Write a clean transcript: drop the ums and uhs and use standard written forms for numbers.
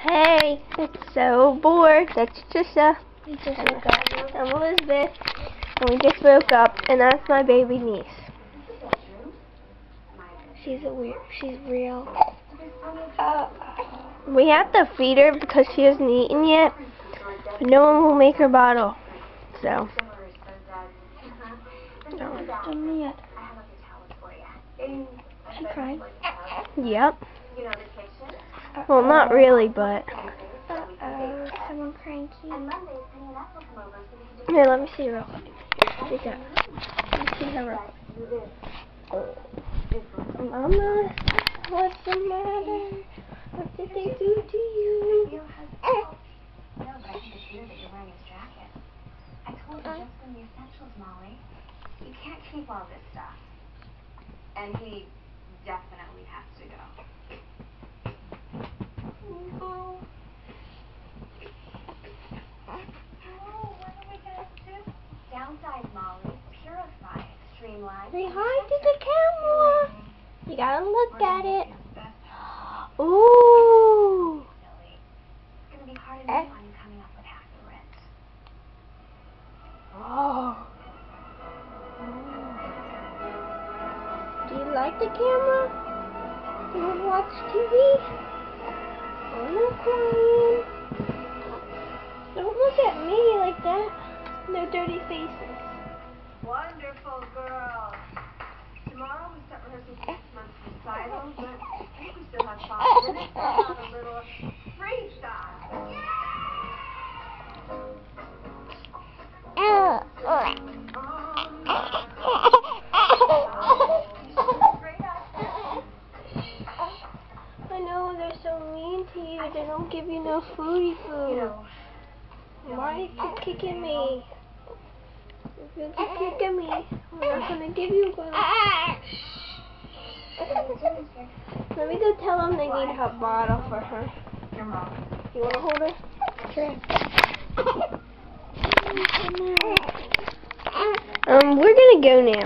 Hey, it's so bored. That's Trisha. I'm Elizabeth, and we just broke up, and that's my baby niece. She's real. We have to feed her because she hasn't eaten yet, but no one will make her bottle. So. Yet. She cried. Yep. Well, not really, but. Someone cranky. Here, let me see her real quick. Take that. Let me see her real quick. Mama, what's the matter? What did they do to you? No, but I think it's weird that you're wearing his jacket. I told you just bring the essentials, Molly. You can't keep all this stuff. And he definitely has to go. Oh, what are we going to do? Downsize, Molly. Purify it. Streamline. Say hi to the camera. You gotta look at it. Ooh. It's going to be hard enough on you coming up with half the rent. Oh. Do you like the camera? Do you want to watch TV? Oh, no crying. Don't look at me like that. No dirty faces. Wonderful girl. Tomorrow we start rehearsing 6 months recital, but I think we still have 5 minutes to have a little freestyle. I know they're so mean to you. They don't give you no food. Why are you kicking me? If you keep kicking me, I'm not gonna give you one. Let me go tell them they need a hot bottle for her. Your mom. You wanna hold her? Sure. We're gonna go now.